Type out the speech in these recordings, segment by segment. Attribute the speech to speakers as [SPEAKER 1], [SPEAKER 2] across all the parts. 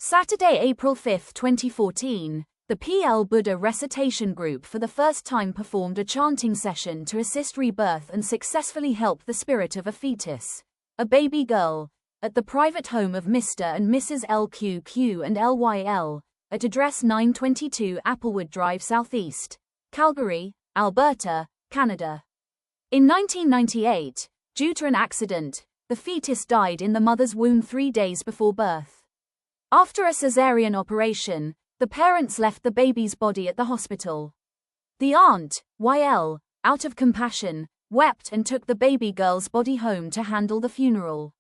[SPEAKER 1] Saturday, April 5, 2014, the PL Buddha Recitation Group for the first time performed a chanting session to assist rebirth and successfully help the spirit of a fetus, a baby girl, at the private home of Mr. and Mrs. LQQ and LYL, at address 922 Applewood Drive Southeast, Calgary, Alberta, Canada. In 1998, due to an accident, the fetus died in the mother's womb 3 days before birth. After a caesarean operation, the parents left the baby's body at the hospital. The aunt, YL, out of compassion, wept and took the baby girl's body home to handle the funeral.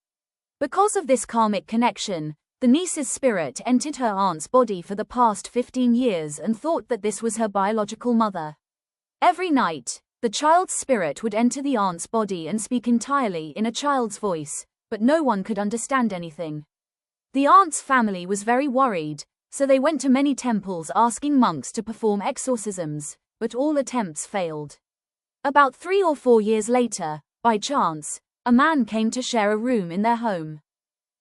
[SPEAKER 1] Because of this karmic connection, the niece's spirit entered her aunt's body for the past 15 years and thought that this was her biological mother. Every night, the child's spirit would enter the aunt's body and speak entirely in a child's voice, but no one could understand anything. The aunt's family was very worried, so they went to many temples asking monks to perform exorcisms, but all attempts failed. About 3 or 4 years later, by chance, a man came to share a room in their home.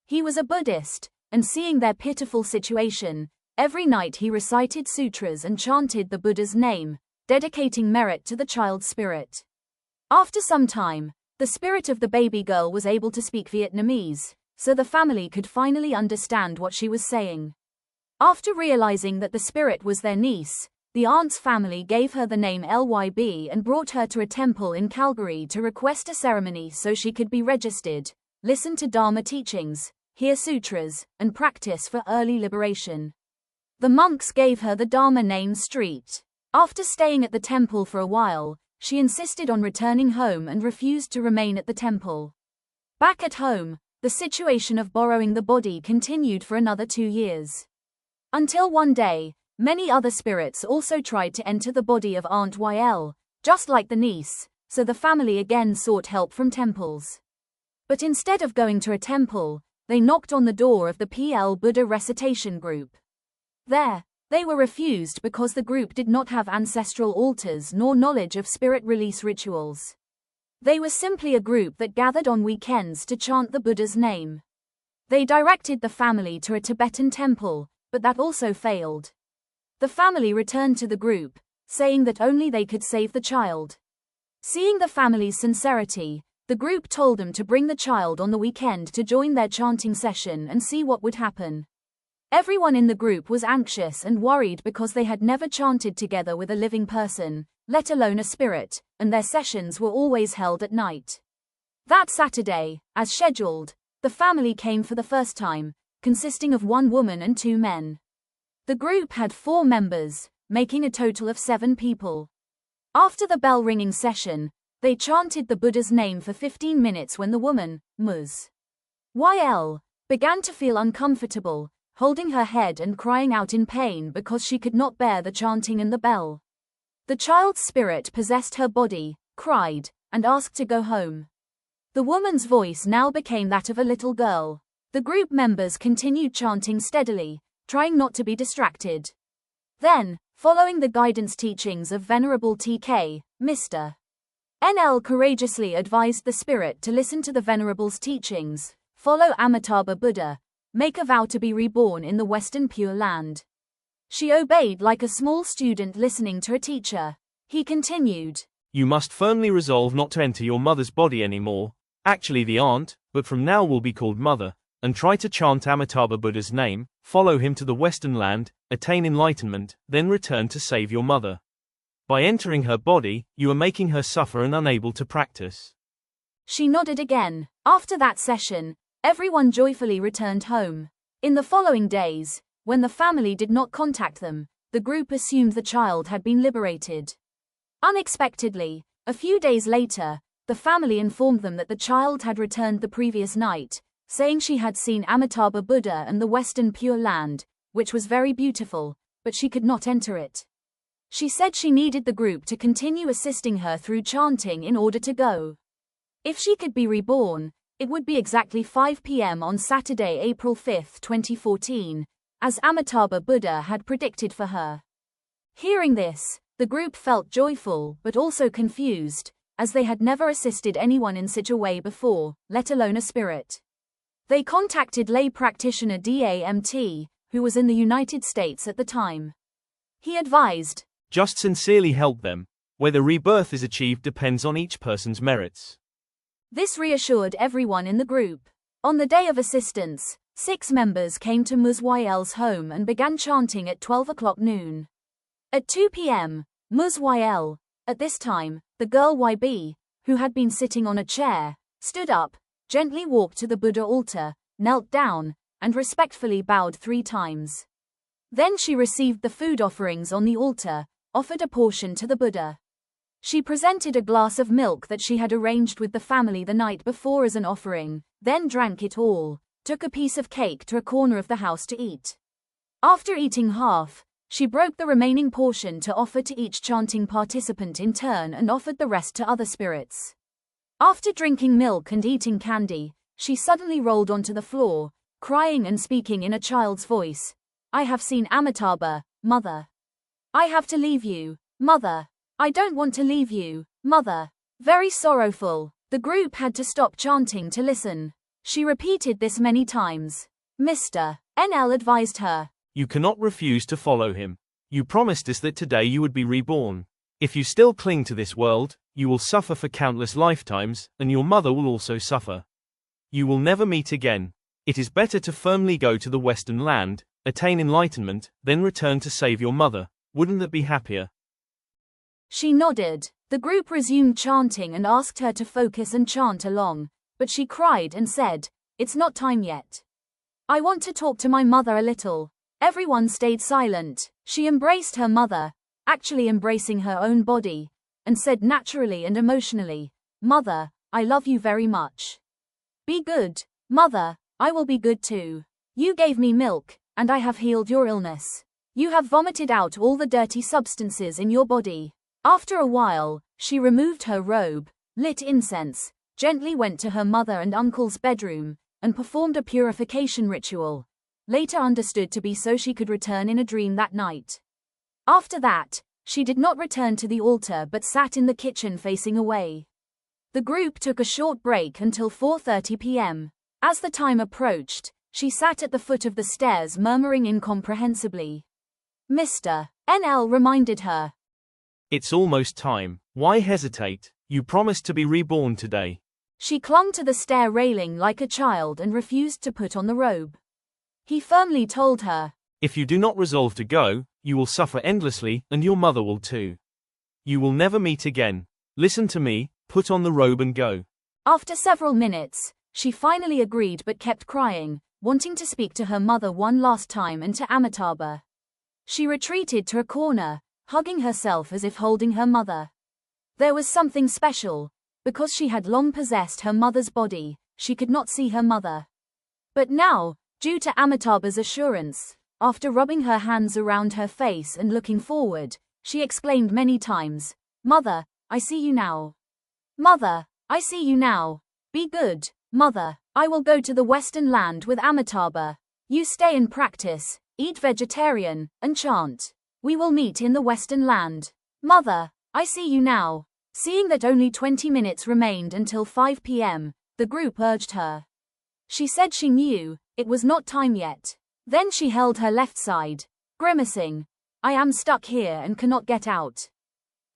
[SPEAKER 1] He was a Buddhist, and seeing their pitiful situation, every night he recited sutras and chanted the Buddha's name, dedicating merit to the child's spirit. After some time, the spirit of the baby girl was able to speak Vietnamese, so the family could finally understand what she was saying. After realizing that the spirit was their niece, the aunt's family gave her the name LYB and brought her to a temple in Calgary to request a ceremony so she could be registered, listen to Dharma teachings, hear sutras, and practice for early liberation. The monks gave her the Dharma name Street. After staying at the temple for a while, she insisted on returning home and refused to remain at the temple. Back at home, the situation of borrowing the body continued for another 2 years. Until one day, many other spirits also tried to enter the body of Aunt YL, just like the niece, so the family again sought help from temples. But instead of going to a temple, they knocked on the door of the PL Buddha Recitation Group. There, they were refused because the group did not have ancestral altars nor knowledge of spirit release rituals. They were simply a group that gathered on weekends to chant the Buddha's name. They directed the family to a Tibetan temple, but that also failed. The family returned to the group, saying that only they could save the child. Seeing the family's sincerity, the group told them to bring the child on the weekend to join their chanting session and see what would happen. Everyone in the group was anxious and worried because they had never chanted together with a living person, let alone a spirit, and their sessions were always held at night. That Saturday, as scheduled, the family came for the first time, consisting of 1 woman and 2 men. The group had 4 members, making a total of 7 people. After the bell-ringing session, they chanted the Buddha's name for 15 minutes when the woman, Ms. YL, began to feel uncomfortable, holding her head and crying out in pain because she could not bear the chanting and the bell. The child's spirit possessed her body, cried, and asked to go home. The woman's voice now became that of a little girl. The group members continued chanting steadily, trying not to be distracted. Then, following the guidance teachings of Venerable TK, Mr. NL courageously advised the spirit to listen to the Venerable's teachings, follow Amitabha Buddha, make a vow to be reborn in the Western Pure Land. She obeyed like a small student listening to a teacher. He continued,
[SPEAKER 2] "You must firmly resolve not to enter your mother's body anymore, actually the aunt, but from now will be called mother, and try to chant Amitabha Buddha's name, follow him to the Western land, attain enlightenment, then return to save your mother. By entering her body, you are making her suffer and unable to practice."
[SPEAKER 1] She nodded again. After that session, everyone joyfully returned home. In the following days, when the family did not contact them, the group assumed the child had been liberated. Unexpectedly, a few days later, the family informed them that the child had returned the previous night, saying she had seen Amitabha Buddha and the Western Pure Land, which was very beautiful, but she could not enter it. She said she needed the group to continue assisting her through chanting in order to go. If she could be reborn, it would be exactly 5 p.m. on Saturday, April 5, 2014, as Amitabha Buddha had predicted for her. Hearing this, the group felt joyful but also confused, as they had never assisted anyone in such a way before, let alone a spirit. They contacted lay practitioner DAMT, who was in the United States at the time. He advised,
[SPEAKER 2] "Just sincerely help them. Whether rebirth is achieved depends on each person's merits."
[SPEAKER 1] This reassured everyone in the group. On the day of assistance, 6 members came to Ms. YL's home and began chanting at 12 o'clock noon. At 2 p.m., Ms. YL, at this time, the girl YB, who had been sitting on a chair, stood up, gently walked to the Buddha altar, knelt down, and respectfully bowed 3 times. Then she received the food offerings on the altar, offered a portion to the Buddha. She presented a glass of milk that she had arranged with the family the night before as an offering, then drank it all, took a piece of cake to a corner of the house to eat. After eating half, she broke the remaining portion to offer to each chanting participant in turn and offered the rest to other spirits. After drinking milk and eating candy, she suddenly rolled onto the floor, crying and speaking in a child's voice. "I have seen Amitabha, Mother. I have to leave you, Mother. I don't want to leave you, Mother." Very sorrowful, the group had to stop chanting to listen. She repeated this many times. Mr. NL advised her,
[SPEAKER 2] "You cannot refuse to follow him. You promised us that today you would be reborn. If you still cling to this world, you will suffer for countless lifetimes, and your mother will also suffer. You will never meet again. It is better to firmly go to the Western land, attain enlightenment, then return to save your mother. Wouldn't that be happier?"
[SPEAKER 1] She nodded. The group resumed chanting and asked her to focus and chant along, but she cried and said, "It's not time yet. I want to talk to my mother a little." Everyone stayed silent. She embraced her mother, actually embracing her own body, and said naturally and emotionally, "Mother, I love you very much. Be good, Mother, I will be good too. You gave me milk, and I have healed your illness. You have vomited out all the dirty substances in your body." After a while, she removed her robe, lit incense, gently went to her mother and uncle's bedroom, and performed a purification ritual, later understood to be so she could return in a dream that night. After that, she did not return to the altar but sat in the kitchen facing away. The group took a short break until 4:30 p.m. As the time approached, she sat at the foot of the stairs murmuring incomprehensibly. Mr. NL reminded her,
[SPEAKER 2] "It's almost time. Why hesitate? You promised to be reborn today."
[SPEAKER 1] She clung to the stair railing like a child and refused to put on the robe. He firmly told her,
[SPEAKER 2] "If you do not resolve to go, you will suffer endlessly, and your mother will too. You will never meet again. Listen to me, put on the robe and go."
[SPEAKER 1] After several minutes, she finally agreed but kept crying, wanting to speak to her mother one last time and to Amitabha. She retreated to a corner, hugging herself as if holding her mother. There was something special. Because she had long possessed her mother's body, she could not see her mother. But now, due to Amitabha's assurance, after rubbing her hands around her face and looking forward, she exclaimed many times, "Mother, I see you now. Mother, I see you now. Be good, Mother. I will go to the Western land with Amitabha. You stay and practice, eat vegetarian, and chant. We will meet in the Western land. Mother, I see you now." Seeing that only 20 minutes remained until 5 p.m., the group urged her. She said she knew, it was not time yet. Then she held her left side, grimacing, "I am stuck here and cannot get out."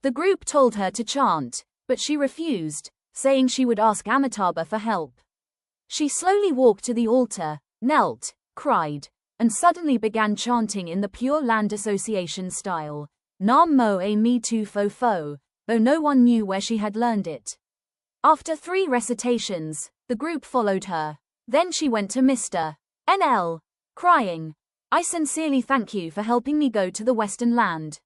[SPEAKER 1] The group told her to chant, but she refused, saying she would ask Amitabha for help. She slowly walked to the altar, knelt, cried, and suddenly began chanting in the Pure Land Association style, "Nam Mo A Mi Tu Fo Fo," though no one knew where she had learned it. After 3 recitations, the group followed her. Then she went to Mr. NL, crying, "I sincerely thank you for helping me go to the Western land.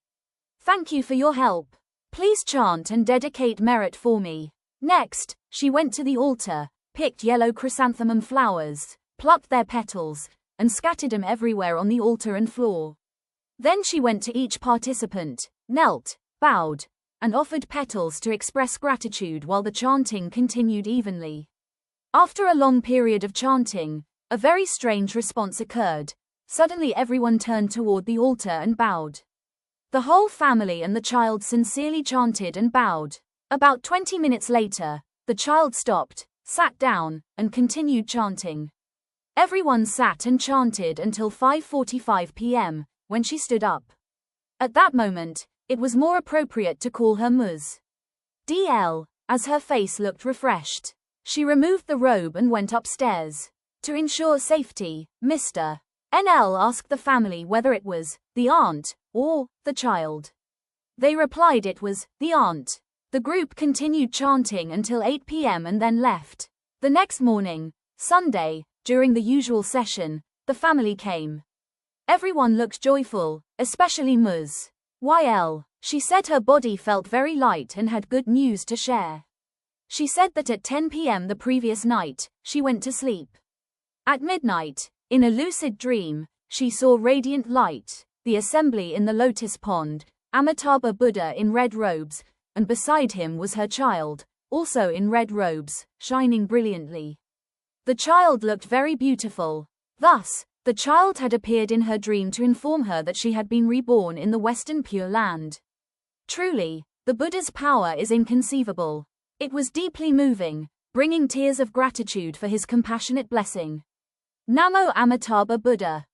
[SPEAKER 1] Thank you for your help. Please chant and dedicate merit for me." Next, she went to the altar, picked yellow chrysanthemum flowers, plucked their petals, and scattered them everywhere on the altar and floor. Then she went to each participant, knelt, bowed, and offered petals to express gratitude while the chanting continued evenly. After a long period of chanting, a very strange response occurred. Suddenly everyone turned toward the altar and bowed. The whole family and the child sincerely chanted and bowed. About 20 minutes later, the child stopped, sat down, and continued chanting. Everyone sat and chanted until 5:45 p.m., when she stood up. At that moment, it was more appropriate to call her Ms. DL, as her face looked refreshed. She removed the robe and went upstairs. To ensure safety, Mr. NL asked the family whether it was the aunt or the child. They replied it was the aunt. The group continued chanting until 8 p.m. and then left. The next morning, Sunday, during the usual session, the family came. Everyone looked joyful, especially Ms. YL. She said her body felt very light and had good news to share. She said that at 10 p.m. the previous night, she went to sleep. At midnight, in a lucid dream, she saw radiant light, the assembly in the lotus pond, Amitabha Buddha in red robes, and beside him was her child, also in red robes, shining brilliantly. The child looked very beautiful. Thus, the child had appeared in her dream to inform her that she had been reborn in the Western Pure Land. Truly, the Buddha's power is inconceivable. It was deeply moving, bringing tears of gratitude for his compassionate blessing. Namo Amitabha Buddha.